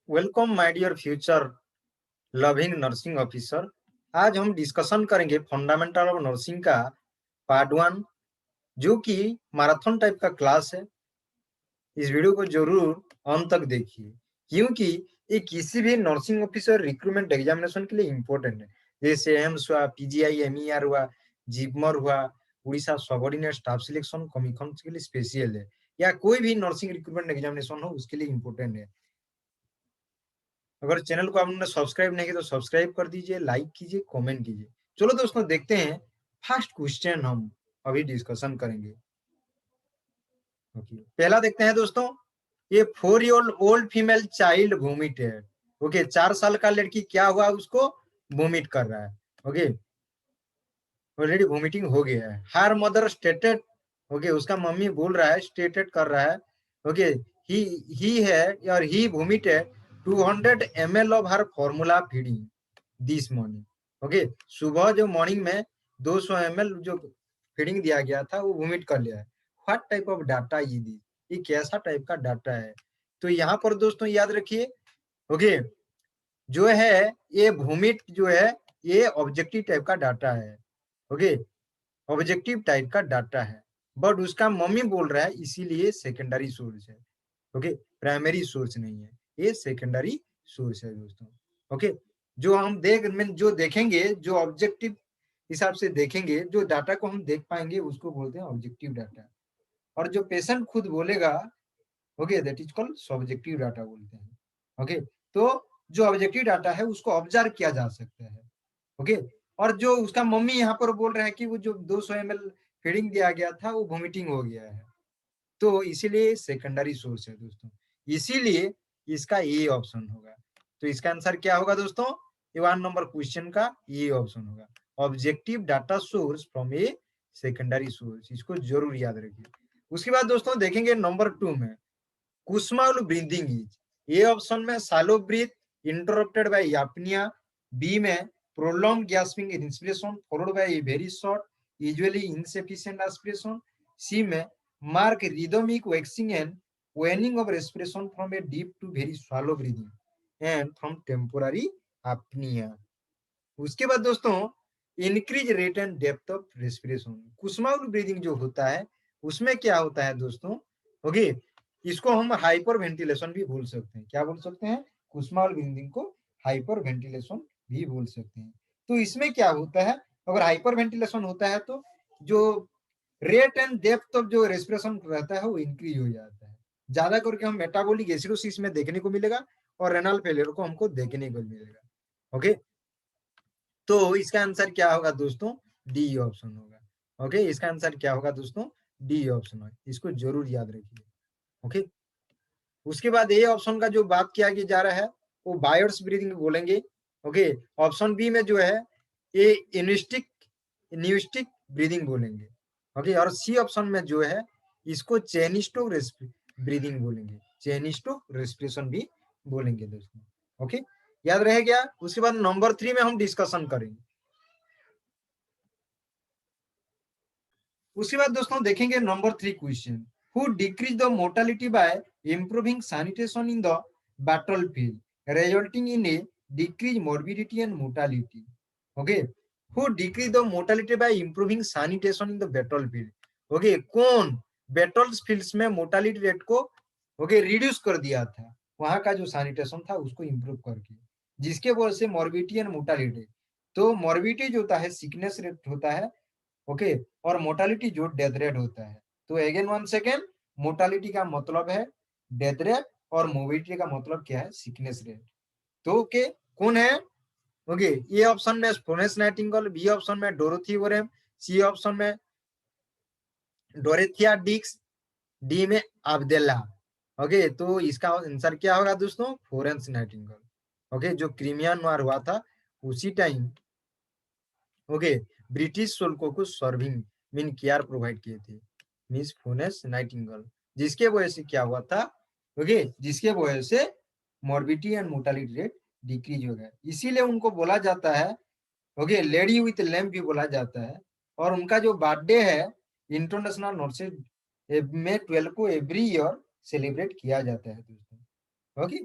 Welcome my dear future loving nursing officer. आज हम discussion करेंगे फंडामेंटल ऑफ नर्सिंग का पार्ट 1, जो कि मैराथन टाइप का क्लास है। इस वीडियो को जरूर अंत तक देखिए, क्योंकि ये किसी भी नर्सिंग ऑफिसर रिक्रूटमेंट एग्जामिनेशन के लिए इम्पोर्टेंट है। जैसे एम्स हुआ, पीजीआई एमईआर हुआ, जिपमर हुआ, Orissa subordinate staff selection commission के लिए स्पेशल है, या कोई भी नर्सिंग रिक्रूटमेंट एग्जामिनेशन हो उसके लिए इम्पोर्टेंट है। अगर चैनल को आपने सब्सक्राइब नहीं किया तो सब्सक्राइब कर दीजिए, लाइक कीजिए, कमेंट कीजिए। चलो दोस्तों, देखते हैं फर्स्ट क्वेश्चन हम अभी डिस्कशन करेंगे। पहला देखते हैं दोस्तों, ये 4 year old female child vomited. Okay, 4 साल का लड़की क्या हुआ, उसको वोमिट कर रहा है। ओके, ऑलरेडी वोमिटिंग हो गया है। हर मदर स्टेटेड, ओके, उसका मम्मी बोल रहा है, स्टेटेड कर रहा है। ओके, ही है और ही वोमिटेड 200 ml of her formula feeding this morning. Okay, सुबह जो मॉर्निंग में 200 ml जो फीडिंग दिया गया था वो वोमिट कर लिया है। व्हाट टाइप ऑफ डाटा ये कैसा टाइप का डाटा है? तो यहाँ पर दोस्तों याद रखिए, ओके, जो है ये वोमिट जो है ये ऑब्जेक्टिव टाइप का डाटा है। ओके, ऑब्जेक्टिव टाइप का डाटा है, बट उसका मम्मी बोल रहा है, इसीलिए सेकेंडरी सोर्स है। ओके, प्राइमरी सोर्स नहीं है, ये सेकेंडरी सोर्स है दोस्तों। ओके, जो हम जो देखेंगे, जो ऑब्जेक्टिव हिसाब से देखेंगे, जो डाटा को हम देख पाएंगे उसको बोलते हैं ऑब्जेक्टिव डाटा। और जो पेशेंट खुद बोलेगा, okay, that is called subjective data बोलते हैं। ओके, तो जो ऑब्जेक्टिव डाटा है उसको ऑब्जर्व किया जा सकता है। ओके, और जो उसका मम्मी यहाँ पर बोल रहा है कि वो जो 200 ml फीडिंग दिया गया था वो वोमिटिंग हो गया है, तो इसीलिए सेकेंडरी सोर्स है दोस्तों। इसीलिए इसका ए ऑप्शन होगा। तो इसका आंसर क्या होगा दोस्तों? ये 1 नंबर क्वेश्चन का ये ऑप्शन होगा, objective data source from a secondary source. इसको जरूर याद रखिए। उसके बाद दोस्तों देखेंगे नंबर 2 में Kussmaul breathing is. A option में shallow breath interrupted by apnoea, B में prolong gasping inspiration followed by a very short usually insufficient aspiration, C में marked rhythmic waxing and waning of respiration from a deep to very shallow breathing and from temporary apnea। उसके बाद दोस्तों increase rate and depth of respiration. Kussmaul breathing जो होता है उसमें क्या होता है दोस्तों? ओके, इसको हम हाइपर वेंटिलेशन भी बोल सकते हैं। क्या बोल सकते हैं? कुसमाउल ब्रीदिंग को हाइपर वेंटिलेशन भी बोल सकते हैं। तो इसमें क्या होता है, अगर हाइपर वेंटिलेशन होता है तो जो रेट एंड डेप्थ ऑफ जो रेस्पिरेशन रहता है वो इंक्रीज हो जाता है। ज्यादा करके हम मेटाबॉलिक एसिडोसिस में देखने को मिलेगा और रेनल फेलियर को हमको देखने को मिलेगा। ओके, तो इसका आंसर क्या होगा दोस्तों? डी ऑप्शन होगा। ओके, इसका आंसर क्या होगा दोस्तों? डी ऑप्शन होगा। इसको जरूर याद रखिए। ओके, उसके बाद ए ऑप्शन का जो बात किया जा रहा है वो बायर्स ब्रीदिंग बोलेंगे। ओके, ऑप्शन बी में जो है ये इन्विस्टिक न्यूस्टिक ब्रीदिंग बोलेंगे। ओके, और सी ऑप्शन में जो है इसको चेनिस्टो ब्रीदिंग बोलेंगे, चेनिस्टो रेस्पिरेशन भी बोलेंगे दोस्तों। ओके, याद रह गया। उसके बाद नंबर 3 में हम डिस्कशन करेंगे। उसके बाद दोस्तों देखेंगे number 3 question, who decrease the mortality by improving sanitation in the battlefield resulting in a decrease morbidity and mortality. Okay, who decrease the mortality by improving sanitation in the battlefield. Okay, कौन battle fields में mortality rate को okay reduce कर दिया था, वहां का जो sanitation था उसको इंप्रूव करके, जिसके वजह से मोर्बिडिटी एंड मोर्टालिटी, तो मोर्बिडिटी जो होता है सिकनेस रेट होता है, ओके, और मोर्टालिटी जो डेथ रेट होता है। तो अगेन वन सेकेंड, मोर्टालिटी का मतलब है डेथ रेट और मोर्बिडिटी का मतलब क्या है? Sickness rate. तो ओके, कौन है? ओके, ए ऑप्शन में फ्लोरेंस नाइटिंगेल, बी ऑप्शन में डोरोथी वोरेम, सी ऑप्शन में डोरेथिया डिक्स, डी में अब्देला। ओके, तो इसका आंसर क्या होगा दोस्तों? Florence Nightingale. ओके, जो क्रीमियन वार हुआ था उसी टाइम, ओके, ब्रिटिश सोल्जर को सर्विंग मीन केयर प्रोवाइड किए थे मिस फ्लोरेंस नाइटिंगेल, जिसके वजह से क्या हुआ था? ओके, जिसके वजह से morbidity and mortality rate decrease हो गया, इसीलिए उनको बोला जाता है ओके लेडी विथ लैम्प भी बोला जाता है। और उनका जो बर्थडे है इंटरनेशनल नर्सेज में 12 को एवरी ईयर सेलिब्रेट किया जाता है दोस्तों। ओके,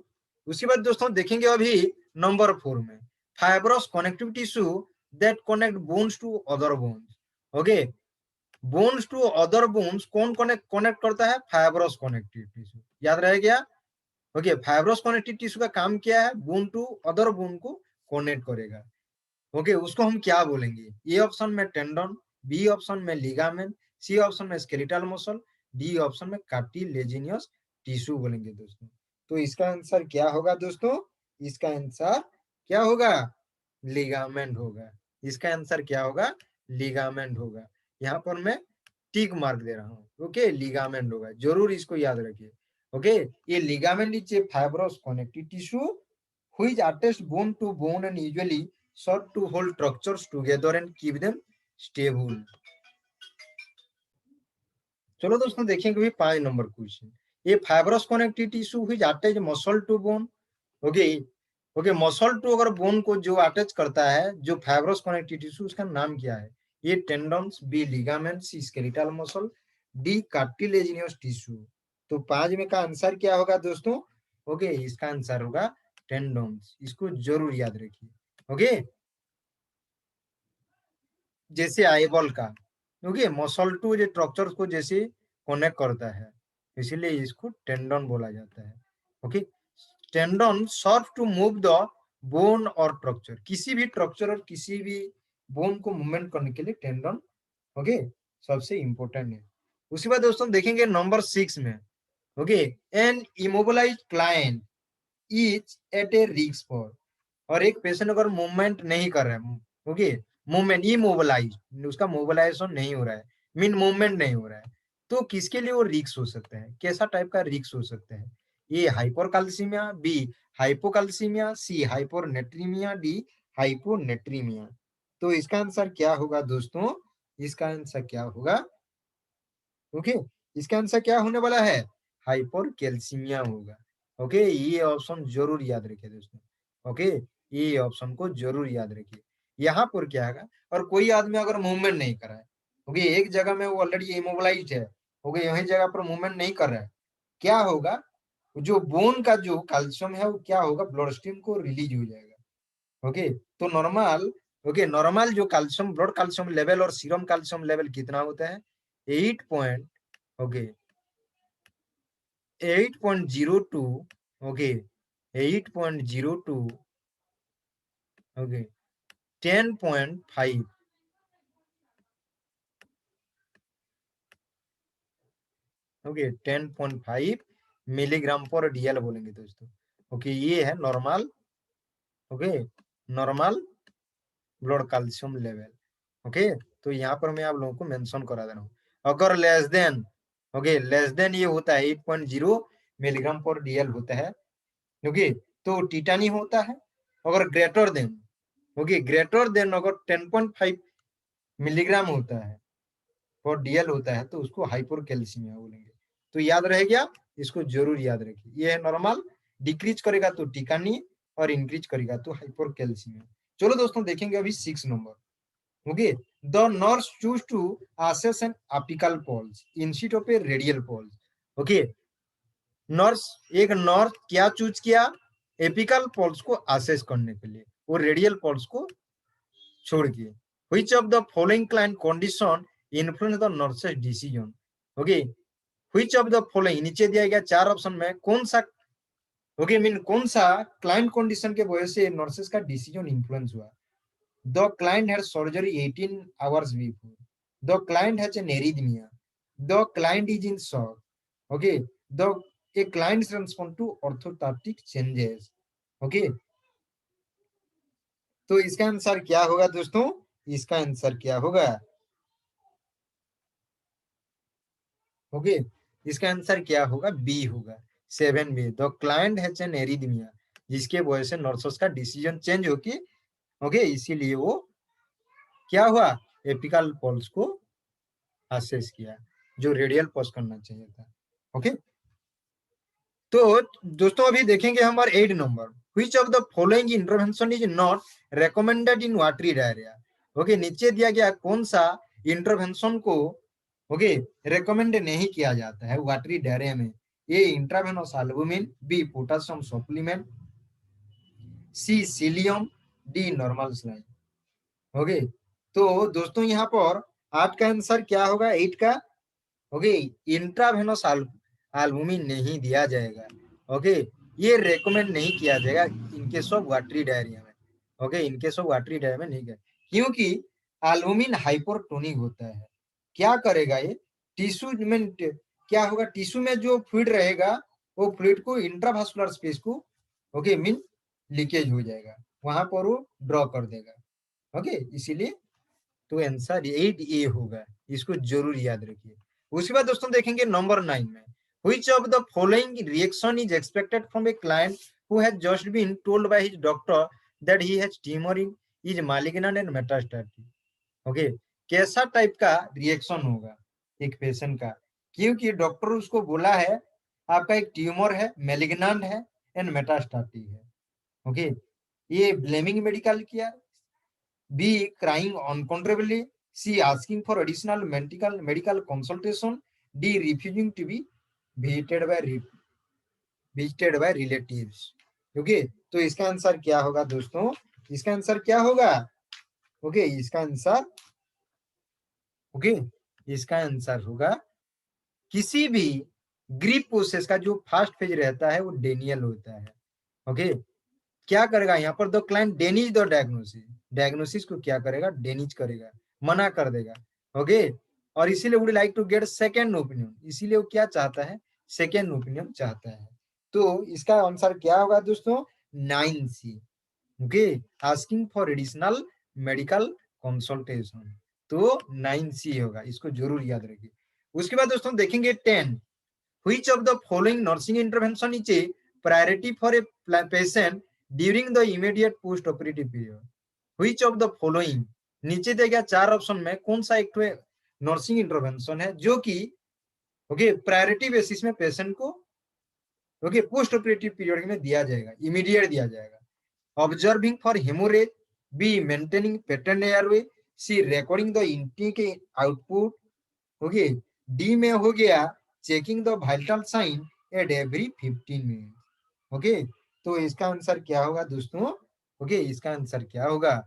उसके बाद दोस्तों देखेंगे अभी नंबर 4 में fibrous connective tissue that connect bones to other bones. Okay, bones to other bones कौन कनेक्ट करता है? फाइब्रस कनेक्टिव टिश्यू, याद रहे क्या? ओके, फाइब्रस कनेक्टिव टिश्यू का काम क्या है? बोन टू अदर बोन को कनेक्ट करेगा। ओके, उसको हम क्या बोलेंगे? ए ऑप्शन में टेंडन, बी ऑप्शन में लिगामेंट, सी ऑप्शन में स्केलेटल मसल, डी ऑप्शन में कार्टिलेजिनियस टिश्यू बोलेंगे दोस्तों। तो इसका आंसर क्या होगा दोस्तों? इसका आंसर क्या होगा? लिगामेंट होगा। इसका आंसर क्या होगा? लिगामेंट होगा। यहाँ पर मैं टिक मार्क दे रहा हूँ। ओके, लिगामेंट होगा, जरूर इसको याद रखिए। ओके, ये ligament is a fibrous connective tissue which attach bone to bone and usually serve to hold structures together and keep them stable. चलो दोस्तों देखेंगे भी 5 नंबर क्वेश्चन। ये fibrous connective tissue which attach muscle to bone. Okay, okay, muscle to अगर bone को जो attach करता है, जो फाइब्रस कनेक्टिव टिश्यू, उसका नाम क्या है? ये tendons, B ligament, C skeletal muscle, D cartilaginous tissue. तो 5 में का आंसर क्या होगा दोस्तों? ओके, इसका आंसर होगा टेंडन्स। इसको जरूर याद रखिए। ओके, जैसे आईबॉल का, ओके, मसल टू जो स्ट्रक्चर को जैसे कनेक्ट करता है, इसीलिए इसको टेंडन बोला जाता है। Okay, tendon serve to move the bone और स्ट्रक्चर, किसी भी स्ट्रक्चर और किसी भी बोन को मूवमेंट करने के लिए टेंडन, ओके, सबसे इंपॉर्टेंट है। उसके बाद दोस्तों देखेंगे नंबर 6 में। Okay, an immobilized client is at a risk for, और एक पेशेंट अगर मूवमेंट नहीं कर रहा है, ओके, मूवमेंट इमोबिलाइज, उसका मोबिलाइजेशन नहीं हो रहा है, मीन मूवमेंट नहीं हो रहा है, तो किसके लिए वो रिस्क हो सकता है? कैसा टाइप का रिस्क हो सकता है? ए हाइपरकैल्सीमिया, बी हाइपोकैल्सीमिया, सी हाइपोनेट्रीमिया, डी हाइपोनेट्रीमिया। तो इसका आंसर क्या होगा दोस्तों? इसका आंसर क्या होगा? ओके, इसका आंसर क्या होने वाला है? हाइपरकैल्सीमिया होगा। ओके, ये ऑप्शन जरूर याद रखिए दोस्तों। ओके, ये ऑप्शन को जरूर याद रखिए। यहाँ पर क्या है, और कोई आदमी अगर मूवमेंट नहीं कर रहा है, ओके, एक जगह में वो ऑलरेडी इमोबिलाइज्ड है, ओके, यही जगह पर मूवमेंट नहीं कर रहा है, क्या होगा? जो बोन का जो कैल्शियम है वो क्या होगा? ब्लड स्ट्रीम को रिलीज हो जाएगा। ओके, तो नॉर्मल, ओके, नॉर्मल जो कैल्शियम, ब्लड कैल्शियम लेवल और सीरम कैल्शियम लेवल कितना होता है? 8 point, okay, 8.02, okay, 8.02, okay, 10.5, okay, 10.5 milligram पर डीएल बोलेंगे दोस्तों। ओके, ये है normal, okay, normal blood calcium level. Okay, तो यहाँ पर मैं आप लोगों को मेंशन करा दे रहा हूँ। अगर less than, okay, less than ये होता है 8.0 मिलीग्राम पर डीएल होता है, ओके, तो टीटानी होता है। अगर greater than, okay, greater than अगर 10.5 मिलीग्राम होता है और डीएल होता है, तो उसको हाइपरकैल्सीमिया बोलेंगे। तो याद रह गया, इसको जरूर याद रखिए। ये है नॉर्मल, डिक्रीज करेगा तो टिकानी, और इंक्रीज करेगा तो हाइपरकैल्सीमिया। चलो दोस्तों देखेंगे अभी 6 number. Okay, the nurse choose to assess an apical pulse instead of a radial pulse। Okay, nurse, एक नर्स क्या चूज किया? एपिकल पल्स को असेस करने के लिए, वो रेडियल पल्स को छोड़ के। Which of the following client condition influence the nurse's decision? Okay, which of the following, नीचे दिया गया 4 ऑप्शन में कौन सा, ओके, मीन कौन सा क्लाइंट कंडीशन के वजह से नर्सेस का डिसीजन इन्फ्लुएंस हुआ? The client had surgery 18 hours before, the client has an arrhythmia, the client is in shock, okay, the a client's response to orthostatic changes। Okay, तो इसका answer क्या होगा दोस्तों? इसका आंसर क्या होगा? ओके, इसका आंसर क्या होगा? बी होगा, 7 B, the client has an arrhythmia, जिसके वजह से नर्सों का डिसीजन चेंज होके, ओके, इसीलिए वो क्या हुआ? एपिकल पल्स को असेस किया, जो रेडियल पल्स करना चाहिए था। ओके, तो दोस्तों अभी देखेंगे हमारे 8 number. Which of the following intervention is not recommended in watery diarrhoea? Okay, नीचे दिया गया कौन सा इंटरवेंशन को, ओके, रेकमेंड नहीं किया जाता है वाटरी डायरिया में? A intravenous albumin, B potassium supplement, C psyllium, D normal saline. Okay, तो दोस्तों यहाँ पर 8 का आंसर क्या होगा? 8 का ओके, इंट्रावेनस एल्बुमिन नहीं दिया जाएगा। ओके, ये रेकमेंड नहीं किया जाएगा इनकेस ऑफ वाटरी डायरिया में। Okay, in case of watery diarrhoea में नहीं किया, क्योंकि एल्बुमिन हाइपरटोनिक होता है। क्या करेगा ये? टिश्यू में क्या होगा? टिश्यू में जो फ्लूइड रहेगा वो फ्लूइड को इंट्रावास्कुलर स्पेस को ओके मीन लीकेज हो जाएगा, वहां पर वो ड्रॉ कर देगा। ओके, इसीलिए तो आंसर 8A होगा, इसको जरूर याद रखिए। उसके बाद दोस्तों देखेंगे नंबर 9 में, which of the following reaction is expected from a client who has just been told by his doctor that he has tumor in is malignant and metastatic। Okay, कैसा टाइप का रिएक्शन होगा एक patient का, क्योंकि doctor उसको बोला है आपका एक ट्यूमर है, मेलिग्नेंट है एंड मेटास्टेटिक है। ओके, ये ब्लेमिंग मेडिकल किया, B crying uncontrollably, C asking for additional medical consultation, D refusing to be visited by relatives. Okay, तो इसका आंसर क्या होगा दोस्तों? इसका आंसर क्या होगा? ओके, इसका आंसर ओके इसका आंसर होगा किसी भी ग्रीप प्रोसेस का जो फर्स्ट फेज रहता है वो डेनियल होता है। ओके, क्या करेगा यहाँ पर? The client Denis the diagnosis, diagnosis को क्या करेगा? डेनिज करेगा, मना कर देगा। ओके, और इसीलिए would like to get second opinion, इसीलिए वो क्या चाहता है? सेकेंड ओपिनियन चाहता है। तो इसका आंसर क्या होगा दोस्तों? 9C। Okay, asking for additional medical consultation, तो 9C होगा, इसको जरूर याद रखिए। उसके बाद दोस्तों देखेंगे 10, which of the following nursing intervention is a priority for a patient during the immediate post operative period? which of the following, नीचे देगा 4 ऑप्शन में, कौन सा एक नर्सिंग इंटरवेंशन है जो कि ओके प्रायोरिटी बेसिस में पेशेंट को ओके पोस्ट ऑपरेटिव पीरियड में दिया जाएगा, इमीडिएट दिया जाएगा? Observing for haemorrhage, B maintaining patent airway, C recording the intake output, okay, D में हो गया checking the vital sign at every 15 minute. Okay, तो इसका आंसर क्या होगा दोस्तों? ओके, इसका आंसर क्या होगा?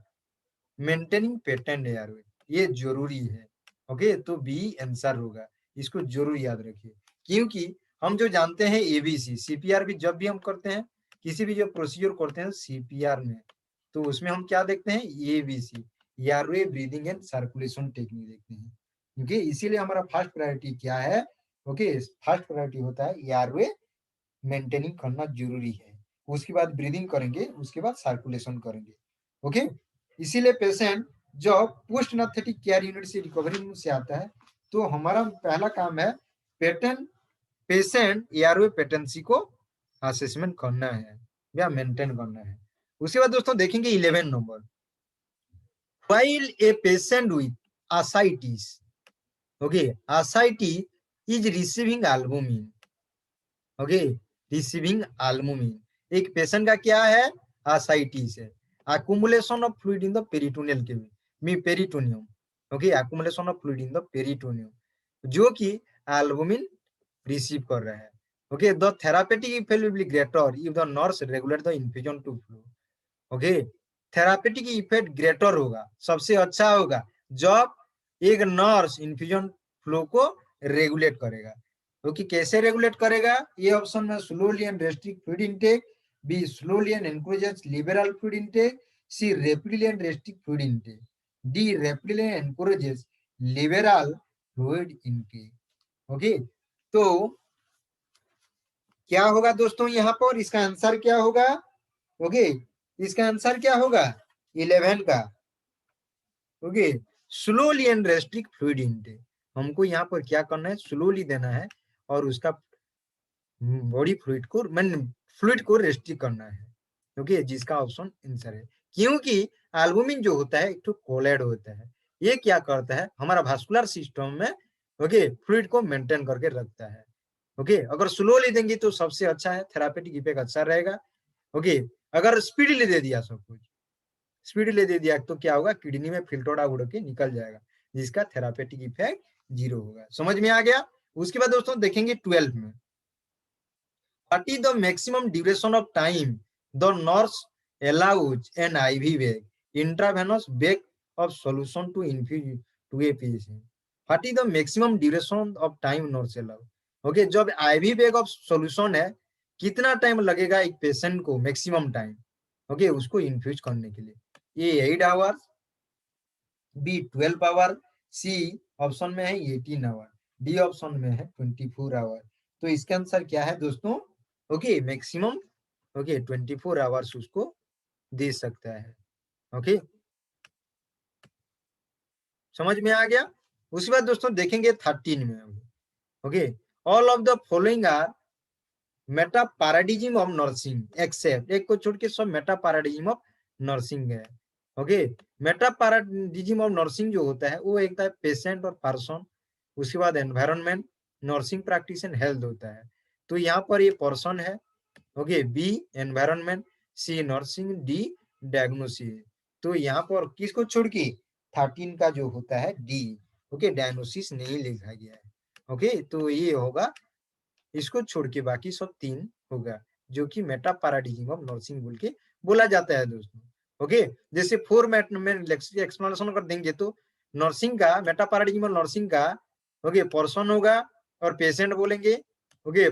मेंटेनिंग पेटेंट एयरवे, ये जरूरी है। ओके, तो बी आंसर होगा, इसको जरूर याद रखिए, क्योंकि हम जो जानते हैं एबीसी सीपीआर भी जब भी हम करते हैं, किसी भी जो प्रोसीजर करते हैं सीपीआर में, तो उसमें हम क्या देखते हैं? ABC, airway breathing and circulation technique देखते हैं। क्योंकि इसीलिए हमारा फर्स्ट प्रायोरिटी क्या है? ओके, फर्स्ट प्रायोरिटी होता है एयरवे मेंटेनिंग करना जरूरी है, उसके बाद ब्रीदिंग करेंगे, उसके बाद सर्कुलेशन करेंगे। ओके, इसीलिए पेशेंट जब पोस्ट एनेस्थेटिक केयर यूनिट से रिकवरी से आता है तो हमारा पहला काम है पेशेंट एयरवे पेटेंसी को असेसमेंट करना है या मेंटेन करना है। उसके बाद दोस्तों देखेंगे 11 number, while a patient with ascites, okay, ascites is receiving albumin, okay, receiving albumin, एक पेशेंट का क्या है? आसाइटिस है, accumulation of fluid in the peritoneal cavity, peritoneum. Okay, accumulation of fluid in the peritoneum, जो कि एल्बुमिन रिसीव कर रहा है। Okay, the therapeutic effect will be greater if the nurse regulate the infusion to flow. Okay, therapeutic effect greater होगा, सबसे अच्छा होगा जब एक नर्स इन्फ्यूजन फ्लो को रेगुलेट करेगा। क्योंकि कैसे रेगुलेट करेगा? ये ऑप्शन में slowly and restrict food intake, B slowly and encourages liberal food intake, C rapidly and restrict food intake, D rapidly and encourages liberal food intake. Okay, तो क्या होगा दोस्तों यहाँ पर? इसका आंसर क्या होगा? ओके, इसका आंसर क्या होगा? 11 का okay slowly and restrict fluid intake, हमको यहाँ पर क्या करना है? स्लोली देना है और उसका बॉडी फ्लूइड को फ्लूइड को रेस्ट्रिक्ट करना है। ओके, जिसका ऑप्शन आंसर है, क्योंकि एल्बुमिन जो होता है एक तो कोलेड होता है, ये क्या करता है? हमारा वास्कुलर सिस्टम में ओके फ्लूइड को मेंटेन करके रखता है। ओके, अगर स्लोली देंगे तो सबसे अच्छा है, थेरापेटिक इफेक्ट अच्छा रहेगा। ओके, अगर स्पीडली दे दिया सब कुछ, स्पीडली दे दिया तो क्या होगा? किडनी में फिल्टर आउट होकर निकल जाएगा, जिसका थेरापेटिक इफेक्ट 0 होगा। समझ में आ गया? उसके बाद दोस्तों देखेंगे 12 में, what is the maximum duration of time the nurse allows an IV bag, intravenous bag of solution to infuse to a patient. What is the maximum duration of time nurse allow? Okay, जब IV bag of solution है, कितना time लगेगा एक patient को, maximum time, okay, उसको infuse करने के लिए? A 8 hour, B 12 hour, C option में है 18 आवर, डी ऑप्शन में है 24 आवर। तो इसका आंसर क्या है दोस्तों? ओके, मैक्सिमम, ओके, 24 आवर्स उसको दे सकता है। ओके, समझ में आ गया? उसके बाद दोस्तों देखेंगे 13 में। Okay, all of the following are metaparadigm of nursing except, एक को छोड़ के सब मेटा पैराडिज्म ऑफ नर्सिंग है। Okay, metaparadigm of nursing जो होता है वो एक है पेशेंट और पर्सन, उसके बाद environment, nursing practice and health होता है। तो यहाँ पर ये पर्सन है, okay, B environment, C nursing, D diagnosis. तो यहाँ पर किसको छोड़ के 13 का जो होता है डी, ओके, डायग्नोसिस नहीं लिखा गया है। ओके, तो ये होगा, इसको छोड़ के बाकी सब 3 होगा, जो कि मेटा पैराडिज्म ऑफ नर्सिंग बोल के बोला जाता है दोस्तों। ओके, जैसे फॉर्मेट में एक्सप्लेनेशन कर देंगे तो नर्सिंग का, मेटा पैराडिज्म ऑफ नर्सिंग का, ओके, पर्सन होगा और पेशेंट बोलेंगे, ओके,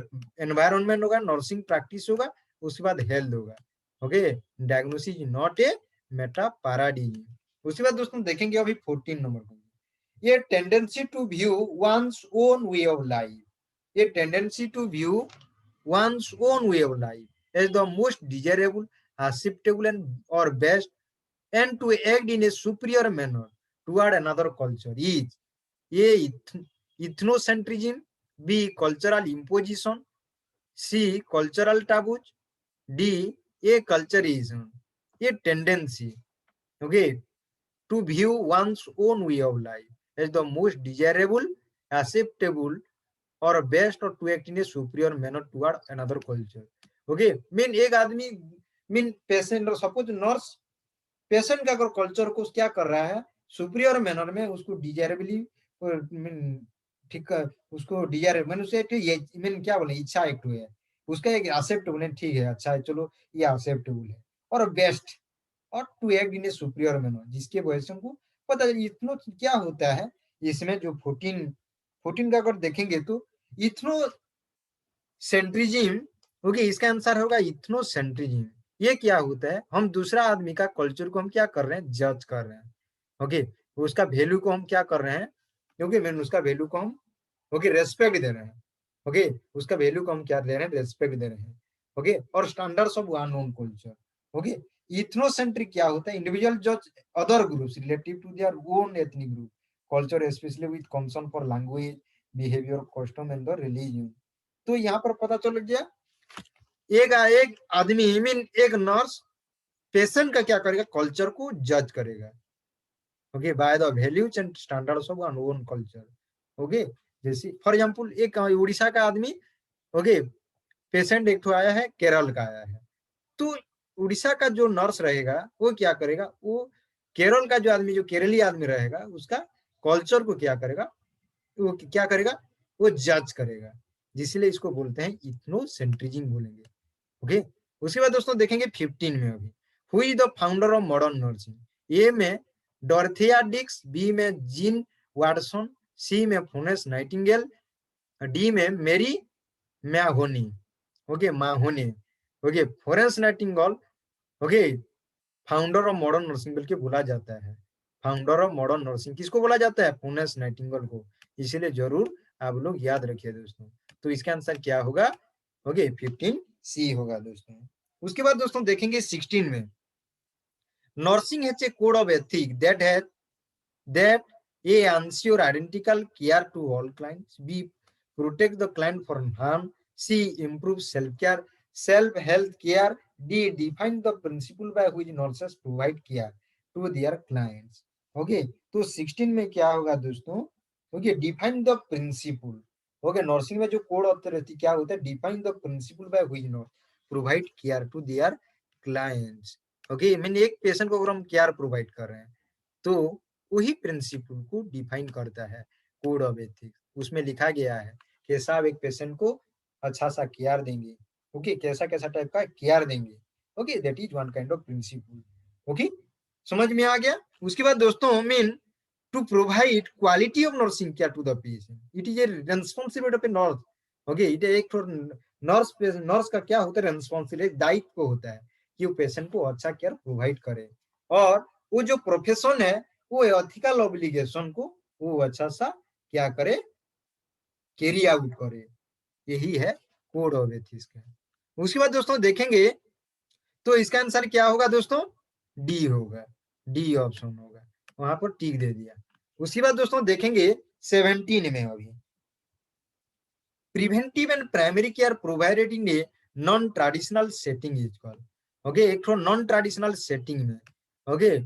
एनवायरनमेंट होगा, नर्सिंग प्रैक्टिस होगा, उसके बाद हेल्थ होगा। Okay, diagnosis not a metaparadigm. उसके बाद दोस्तों देखेंगे अभी 14 नंबर को, ये tendency to view one's own way of life, a tendency to view one's own way of life as the most desirable, acceptable, and or best, and to act in a superior manner toward another culture is A. Ethnocentrism, B. Cultural imposition, C. Cultural taboos, D. A. Culturism. A tendency, okay, to view one's own way of life as the most desirable, acceptable, or best, or to act in a superior manner toward another culture. Okay, mean एक आदमी, mean patient, और suppose nurse patient का अगर culture को क्या कर रहा है, सुपीरियर मैनर में उसको डिजायरेबली, मीन ठीक है, उसको डिजायर मीन उसे ये मीन क्या बोले, इच्छा एक है उसका, एक एक्सेप्टेबल है, ठीक है, अच्छा है, चलो ये एक्सेप्टेबल है, और बेस्ट, और to act in a superior manner, जिसके वजह से हमको पता है इतना क्या होता है। इसमें जो 14 का अगर देखेंगे तो इथनो सेंट्रिज्म, ओके, इसका आंसर होगा इथनो सेंट्रिज्म। ये क्या होता है, हम दूसरा आदमी का कल्चर को हम क्या कर रहे हैं, जज कर रहे हैं। ओके, उसका वैल्यू को हम क्या कर रहे हैं, क्योंकि मैंने उसका वैल्यू को हम, ओके, रेस्पेक्ट दे रहे हैं। ओके, उसका वैल्यू को हम क्या दे रहे हैं, रेस्पेक्ट दे रहे हैं। ओके, और standards of one own culture. Okay, ethnocentric क्या होता है, इंडिविजुअल जज other groups relative to their own ethnic group culture, especially with concern for language, behaviour, custom and the religion. तो यहाँ पर पता चल गया, एक आदमी, मीन एक नर्स पेशेंट का क्या करेगा, कल्चर को जज करेगा, okay, by the values and standards of one own culture. Okay, जैसे फॉर एग्जांपल एक उड़ीसा का आदमी, ओके, पेशेंट एक तो आया है, केरल का आया है, तो उड़ीसा का जो नर्स रहेगा वो क्या करेगा, वो केरल का जो आदमी, जो केरली आदमी रहेगा, उसका कल्चर को क्या करेगा, वो क्या करेगा, वो जज करेगा, जिसलिए इसको बोलते हैं इथनोसेंट्रिज्म बोलेंगे। ओके, उसके बाद दोस्तों देखेंगे 15 में अभी, who is the founder of modern nursing. A में डॉर्थिया डिक्स, बी में जीन वाटसन, सी में फ्लोरेंस नाइटिंगेल, डी में Mary Mahoney, okay, Mahoney. Okay, Florence Nightingale, okay, founder of modern nursing बोल के बोला जाता है। फाउंडर ऑफ मॉडर्न नर्सिंग किसको बोला जाता है, फ्लोरेंस नाइटिंगेल को, इसलिए जरूर आप लोग याद रखिए दोस्तों। तो इसका आंसर क्या होगा, ओके, 15 सी होगा दोस्तों। उसके बाद दोस्तों देखेंगे 16 में, nursing has a code of ethic that A. ensure identical care to all clients, B. protect the client from harm, C. improve self-care, self-health care, D. define the principle by which nurses provide care to their clients. Okay, तो 16 में क्या होगा दोस्तों, okay, define the principle. Okay, nursing में जो code of रहती क्या होता है, define the principle by which nurse provide care to their clients. Okay, mean एक पेशेंट को अगर हम केयर प्रोवाइड कर रहे हैं तो वही प्रिंसिपल को डिफाइन करता है कोड ऑफ एथिक्स। उसमें लिखा गया है कैसा आप एक पेशेंट को अच्छा सा केयर देंगे, ओके, कैसा कैसा टाइप का केयर देंगे, okay, that is one kind of principle. Okay, समझ में आ गया। उसके बाद दोस्तों mean to provide quality of nursing care to the patient, it is a responsibility of a nurse. Okay, it एक नर्स, नर्स का क्या होता है, रेस्पॉन्सिबिलिटी, दायित्व होता है कि वो पेशेंट को अच्छा केयर प्रोवाइड करे, और वो जो प्रोफेशन है वो एथिकल ऑब्लिगेशन को वो अच्छा सा क्या करे, कैरी आउट करे। यही है कोड ऑफ एथिक्स का। उसके बाद दोस्तों देखेंगे तो इसका आंसर क्या होगा दोस्तों, डी होगा, डी ऑप्शन होगा, वहां पर टिक दे दिया। उसके बाद दोस्तों देखेंगे 17 में, अभी preventive and primary care provided in a non traditional setting is called. Okay, एक तो नॉन ट्रेडिशनल सेटिंग में, ओके,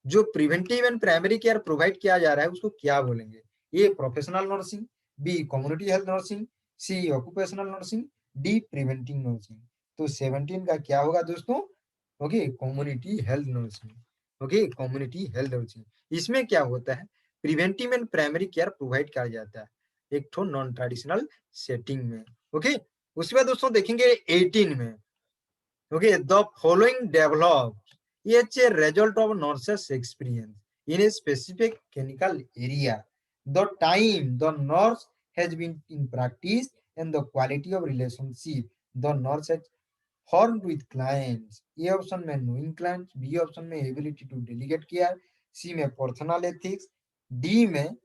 जो preventive and primary care provide किया जा रहा है उसको क्या बोलेंगे, A professional nursing, B community health nursing, C occupational nursing, D preventive nursing. तो 17 का क्या होगा दोस्तों, okay, community health nursing. Okay, community health nursing, इसमें क्या होता है, preventive and primary care provide किया जाता है एक तो नॉन ट्रेडिशनल सेटिंग में। ओके, उसके बाद दोस्तों देखेंगे 18 में, okay, the following develop it's a result of nurses experience in a specific clinical area, the time the nurse has been in practice and the quality of relationship the nurse has formed with clients. A option में knowing clients, B option में ability to delegate care, C में personal ethics, D में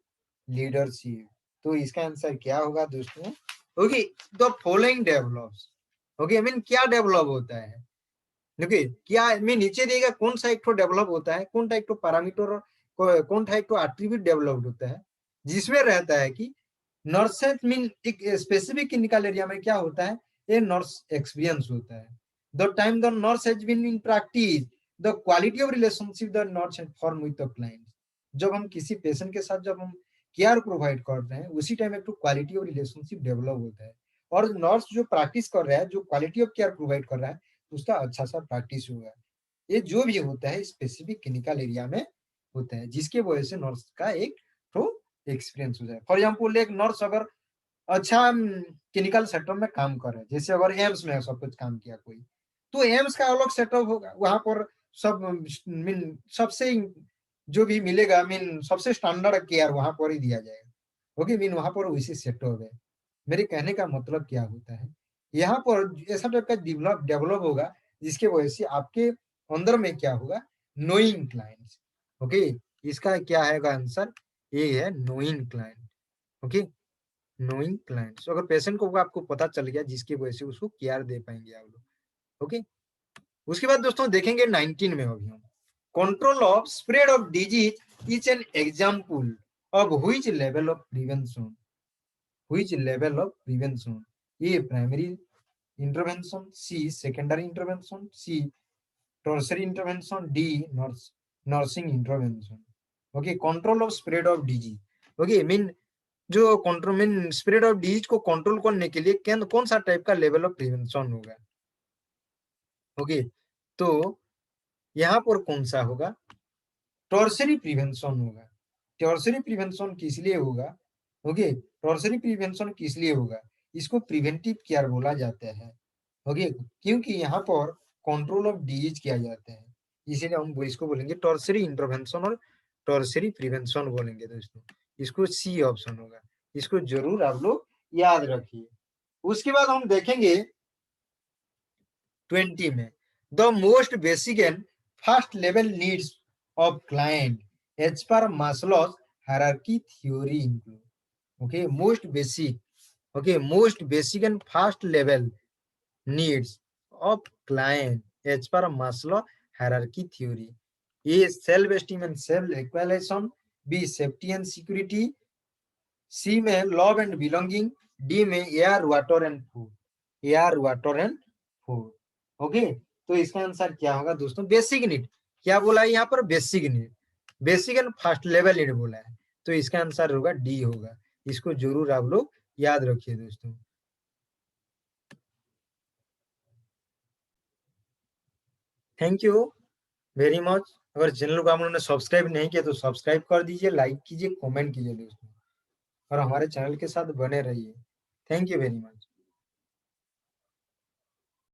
leadership. तो इसका answer क्या होगा दोस्तों, okay, the following develops. Okay, mean क्या डेवलप होता है, ओके, क्या मैं नीचे देगा कौन सा एक तो डेवलप होता है, कौन सा एक तो पैरामीटर, कौन सा एक तो एट्रीब्यूट डेवलप्ड होता है, जिसमें रहता है कि नर्सेस मीन एक स्पेसिफिक क्लिनिकल एरिया में क्या होता है, ये नर्स एक्सपीरियंस होता है, the time the nurse has been in practice, the quality of relationship the nurse has form with the client. जब हम किसी पेशेंट के साथ जब हम केयर प्रोवाइड करते हैं उसी टाइम एक तो क्वालिटी ऑफ रिलेशनशिप डेवलप होता है, और नर्स जो प्रैक्टिस कर रहा है, जो क्वालिटी ऑफ केयर प्रोवाइड कर रहा है उसका अच्छा सा प्रैक्टिस होगा। ये जो भी होता है स्पेसिफिक क्लिनिकल एरिया में होता है, जिसके वजह से नर्स का एक तो एक्सपीरियंस हो जाए। फॉर एग्जाम्पल एक नर्स अगर अच्छा क्लिनिकल सेक्टर में काम कर रहे हैं, जैसे अगर एम्स में सब कुछ काम किया कोई, तो एम्स का अलग सेटअप होगा, वहां पर सब मीन सबसे जो भी मिलेगा मीन सबसे स्टैंडर्ड केयर वहां पर ही दिया जाएगा। ओके, मीन वहां पर वैसे सेटअप है। मेरे कहने का मतलब क्या होता है, यहाँ पर ऐसा टाइप का डेवलप डेवलप होगा जिसके वजह से आपके अंदर में क्या होगा, नोइंग क्लाइंट्स। ओके, इसका क्या है आंसर, ये है knowing client. Okay, knowing clients, अगर पेशेंट को आपको पता चल गया जिसकी वजह से उसको केयर दे पाएंगे आप लोग। ओके, उसके बाद दोस्तों देखेंगे 19 में, अभी हम control of spread of disease is an example of which level of prevention, which level of prevention, A primary intervention, C secondary intervention, C tertiary intervention, D nursing intervention। Okay, control of spread of disease, okay, mean जो control mean spread of disease को control करने के लिए कौन सा type का level of prevention होगा। Okay, तो यहाँ पर कौन सा होगा, टर्सरी प्रिवेंशन होगा। टर्सरी प्रिवेंशन किस लिए होगा, ओके, टर्सरी प्रिवेंशन किस लिए होगा, इसको प्रिवेंटिव केयर बोला जाता है। ओके, क्योंकि यहाँ पर कंट्रोल ऑफ डिजीज किया जाता है, इसीलिए हम इसको बोलेंगे टर्सरी इंटरवेंशन और टर्सरी प्रिवेंशन बोलेंगे दोस्तों। इसको सी ऑप्शन होगा, इसको जरूर आप लोग याद रखिए। उसके बाद हम देखेंगे 20 में, the most basic and first level needs of client as per Maslow's hierarchy theory include. Okay, most basic, okay, most basic and first level needs of client as per Maslow hierarchy theory. A self-esteem and self-evaluation, B safety and security, C में love and belonging, D में air, water and food, air, water and food। Okay, तो इसका answer क्या होगा दोस्तों, basic need. क्या बोला है यहाँ पर, basic need, basic and first level need बोला है, तो इसका आंसर होगा डी होगा। इसको जरूर आप लोग याद रखिए दोस्तों। Thank you very much. अगर चैनल को आप लोगों ने सब्सक्राइब नहीं किया तो सब्सक्राइब कर दीजिए, लाइक कीजिए, कमेंट कीजिए दोस्तों, और हमारे चैनल के साथ बने रहिए। Thank you very much.